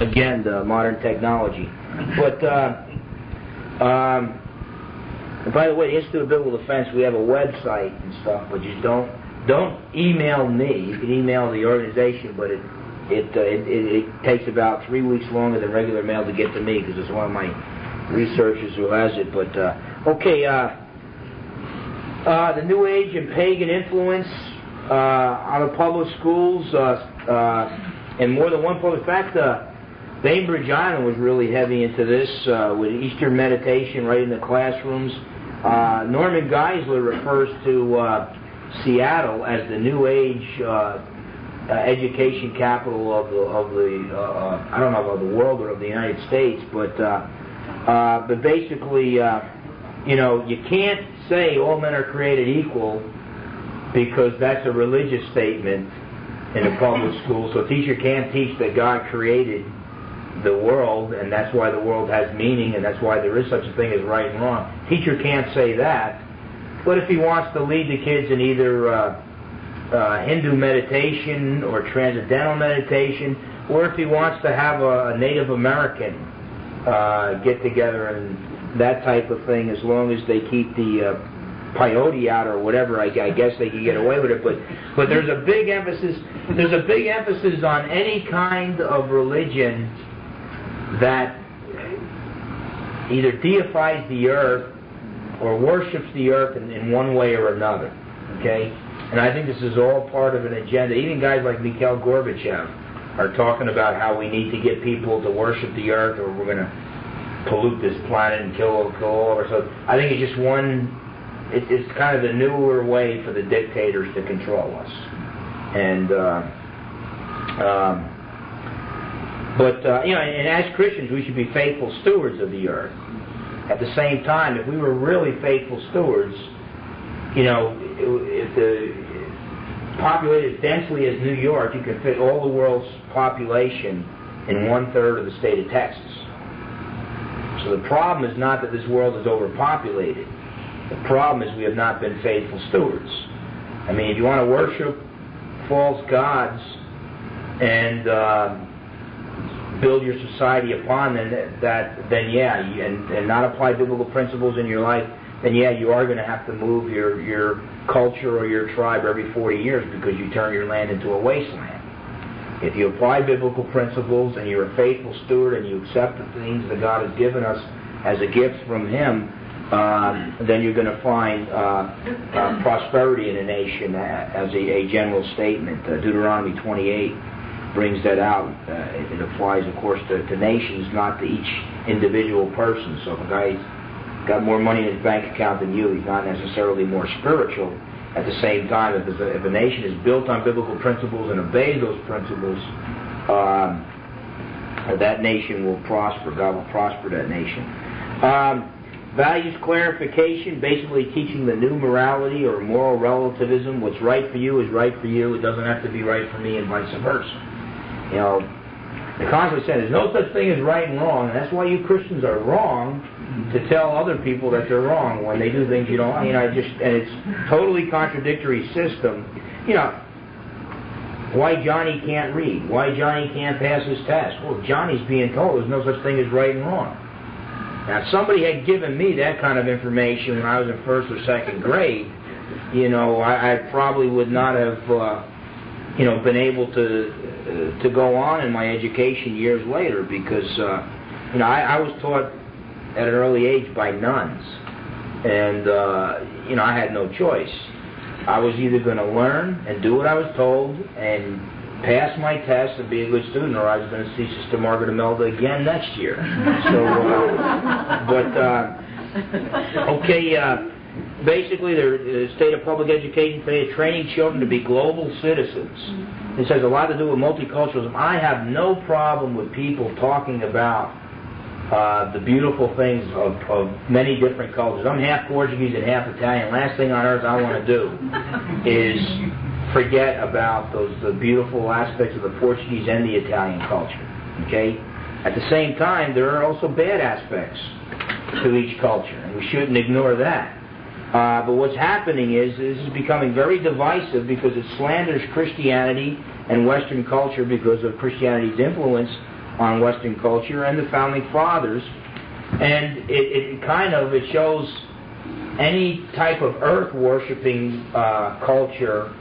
again, the modern technology. But by the way, the Institute of Biblical Defense, we have a website and stuff, but just don't email me. You can email the organization, but it takes about 3 weeks longer than regular mail to get to me because it's one of my researchers who has it. But okay, the New Age and pagan influence on the public schools, and more than one public. In fact, Bainbridge Island was really heavy into this with Eastern meditation right in the classrooms. Norman Geisler refers to Seattle as the New Age education capital of the I don't know about the world or of the United States, but basically, you can't say all men are created equal because that's a religious statement in a public school. So a teacher can't teach that God created the world, and that's why the world has meaning, and that's why there is such a thing as right and wrong. Teacher can't say that. But if he wants to lead the kids in either Hindu meditation or transcendental meditation, or if he wants to have a Native American get together and that type of thing, as long as they keep the peyote out or whatever, I guess they can get away with it. But there's a big emphasis. There's a big emphasis on any kind of religion that either deifies the earth or worships the earth in one way or another. Okay? And I think this is all part of an agenda. Even guys like Mikhail Gorbachev are talking about how we need to get people to worship the earth or we're going to pollute this planet and kill all of us. So I think it's just it's kind of the newer way for the dictators to control us. And and as Christians, we should be faithful stewards of the earth. At the same time, if we were really faithful stewards, if the populated as densely as New York, you can fit all the world's population in 1/3 of the state of Texas. So the problem is not that this world is overpopulated. The problem is we have not been faithful stewards. I mean, if you want to worship false gods and build your society upon them, then yeah, and not apply biblical principles in your life, then yeah, you are going to have to move your culture or your tribe every 40 years because you turn your land into a wasteland. If you apply biblical principles and you're a faithful steward and you accept the things that God has given us as a gift from Him, then you're going to find prosperity in a nation as a general statement. Deuteronomy 28 brings that out. It applies, of course, to nations, not to each individual person. So if a guy's got more money in his bank account than you, he's not necessarily more spiritual. At the same time, if a nation is built on biblical principles and obeys those principles, that nation will prosper. God will prosper that nation. Values clarification, basically teaching the new morality or moral relativism. What's right for you is right for you. It doesn't have to be right for me, and vice versa. The concept said there's no such thing as right and wrong, and that's why you Christians are wrong to tell other people that they're wrong when they do things you don't. And it's totally contradictory system. Why Johnny can't read? Why Johnny can't pass his test? Well, Johnny's being told there's no such thing as right and wrong. Now, if somebody had given me that kind of information when I was in 1st or 2nd grade, I probably would not have, been able to go on in my education years later because, I was taught at an early age by nuns, and I had no choice. I was either going to learn and do what I was told and pass my test and be a good student, or I was going to see Sister Margaret Imelda again next year. Basically, the state of public education today is training children to be global citizens. This has a lot to do with multiculturalism. I have no problem with people talking about the beautiful things of many different cultures. I'm half Portuguese and half Italian. Last thing on earth I want to do is forget about the beautiful aspects of the Portuguese and the Italian culture. Okay? At the same time, there are also bad aspects to each culture, and we shouldn't ignore that. But what's happening is this is becoming very divisive because it slanders Christianity and Western culture because of Christianity's influence on Western culture and the Founding Fathers. And it shows any type of earth-worshipping culture.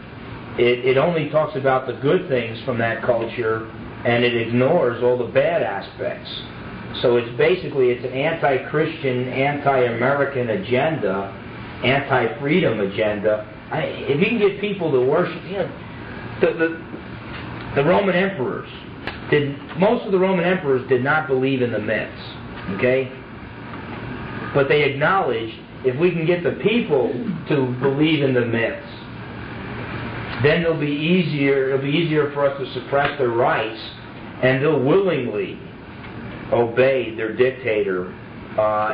It only talks about the good things from that culture, and it ignores all the bad aspects. So it's an anti-Christian, anti-American agenda, anti-freedom agenda. If you can get people to worship, the Roman emperors most of the Roman emperors did not believe in the myths, okay? But they acknowledged if we can get the people to believe in the myths, then it'll be easier for us to suppress their rights, and they'll willingly obey their dictator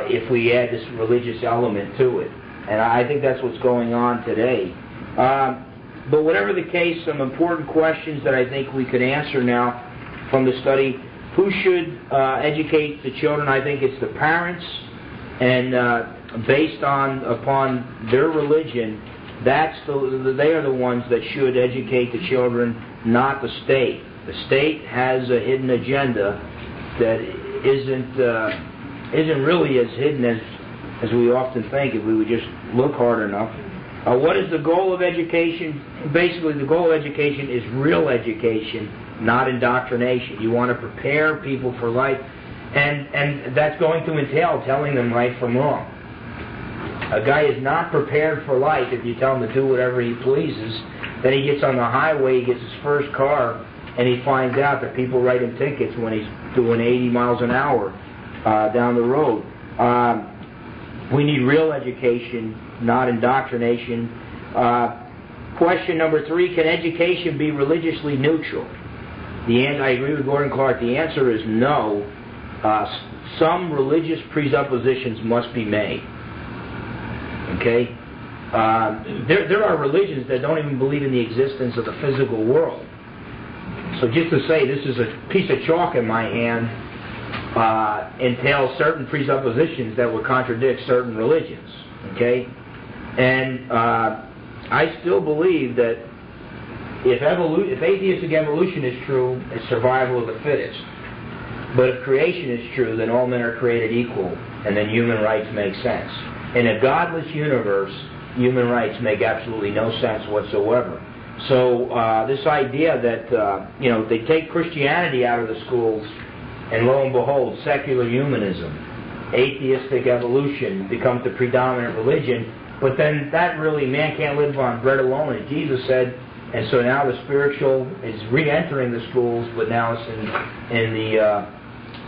if we add this religious element to it. And I think that's what's going on today. But whatever the case, some important questions that I think we could answer now from the study. Who should educate the children? I think it's the parents, and based upon their religion, they are the ones that should educate the children, not the state. The state has a hidden agenda that isn't really as hidden as we often think if we would just look hard enough. What is the goal of education? Basically, the goal of education is real education, not indoctrination. You want to prepare people for life, and that's going to entail telling them right from wrong. A guy is not prepared for life if you tell him to do whatever he pleases. Then he gets on the highway, he gets his first car, and he finds out that people write him tickets when he's doing 80 miles an hour down the road. We need real education, not indoctrination. Question number 3, can education be religiously neutral? I agree with Gordon Clark. The answer is no. Some religious presuppositions must be made. Okay? There are religions that don't even believe in the existence of the physical world. So just to say this is a piece of chalk in my hand entails certain presuppositions that would contradict certain religions. Okay? And I still believe that if atheistic evolution is true, it's survival of the fittest. But if creation is true, then all men are created equal, and then human rights make sense. In a godless universe, human rights make absolutely no sense whatsoever. So this idea that they take Christianity out of the schools, and lo and behold, secular humanism, atheistic evolution becomes the predominant religion. But then man can't live on bread alone, as Jesus said. And so now the spiritual is re-entering the schools, but now it's in the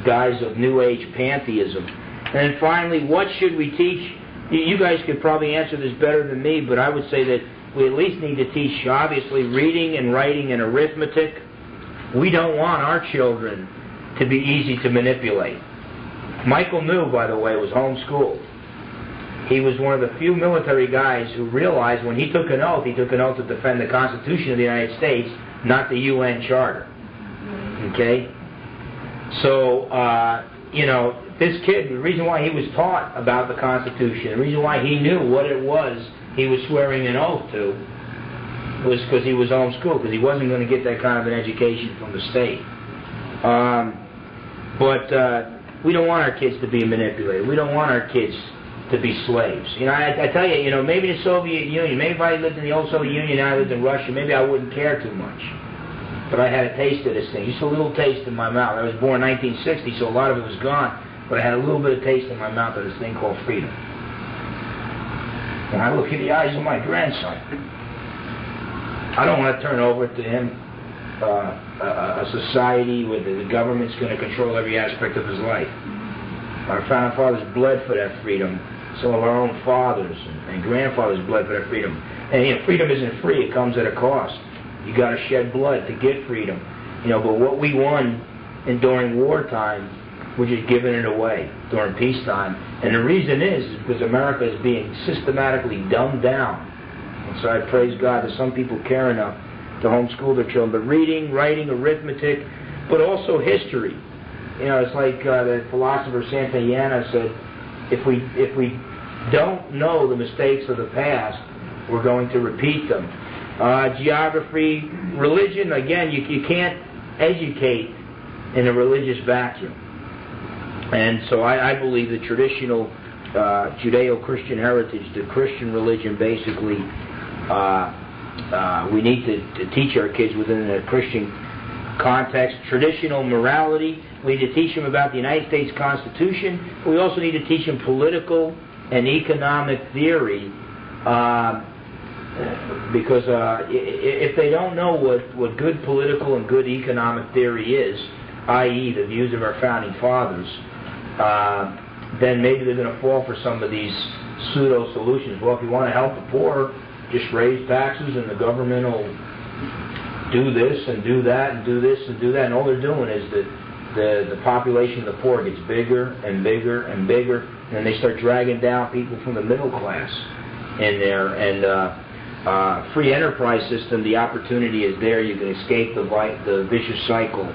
guise of New Age pantheism. And then finally, what should we teach? You guys could probably answer this better than me, but I would say that we at least need to teach, obviously, reading and writing and arithmetic. We don't want our children to be easy to manipulate. Michael New, by the way, was homeschooled. He was one of the few military guys who realized when he took an oath to defend the Constitution of the United States, not the UN Charter. Okay? So, this kid, the reason why he was taught about the Constitution, the reason why he knew what it was he was swearing an oath to, was because he was homeschooled, because he wasn't going to get that kind of an education from the state. But we don't want our kids to be manipulated. We don't want our kids to be slaves. I tell you, maybe the Soviet Union, maybe if I lived in the old Soviet Union and I lived in Russia, maybe I wouldn't care too much. But I had a taste of this thing, just a little taste in my mouth. I was born in 1960, so a lot of it was gone, but I had a little bit of taste in my mouth of this thing called freedom. When I look in the eyes of my grandson, I don't want to turn over to him a society where the government's going to control every aspect of his life. Our founding fathers bled for that freedom. Some of our own fathers and grandfathers bled for that freedom. And freedom isn't free; it comes at a cost. You got to shed blood to get freedom. But what we won during wartime, we're just giving it away during peacetime. And the reason is because America is being systematically dumbed down. And so I praise God that some people care enough to homeschool their children. But reading, writing, arithmetic, but also history. It's like the philosopher Santayana said, if we don't know the mistakes of the past, we're going to repeat them. Geography, religion, again, you can't educate in a religious vacuum. And so I believe the traditional Judeo-Christian heritage, the Christian religion, basically, we need to teach our kids within a Christian context. Traditional morality, we need to teach them about the United States Constitution. We also need to teach them political and economic theory, because if they don't know what good political and good economic theory is, i.e. the views of our founding fathers, then maybe they're going to fall for some of these pseudo solutions. Well, if you want to help the poor, just raise taxes and the government will do this and do that and do this and do that. And all they're doing is that the population of the poor gets bigger and bigger and bigger, and then they start dragging down people from the middle class in there. And free enterprise system, the opportunity is there. You can escape the vicious cycle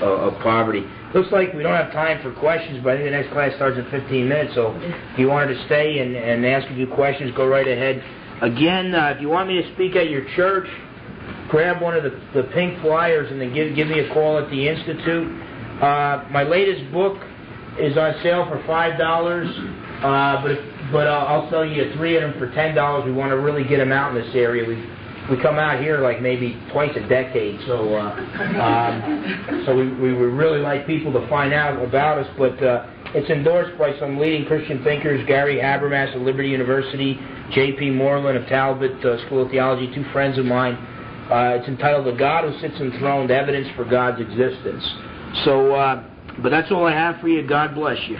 of poverty. Looks like we don't have time for questions, but I think the next class starts in 15 minutes, so if you wanted to stay and ask a few questions, go right ahead. Again, if you want me to speak at your church, grab one of the pink flyers and then give me a call at the Institute. My latest book is on sale for $5, but I'll sell you 3 of them for $10. We want to really get them out in this area. We come out here like maybe twice a decade, so we would really like people to find out about us. But it's endorsed by some leading Christian thinkers: Gary Habermas of Liberty University, J.P. Moreland of Talbot School of Theology, 2 friends of mine. It's entitled "The God Who Sits Enthroned: Evidence for God's Existence." So, but that's all I have for you. God bless you.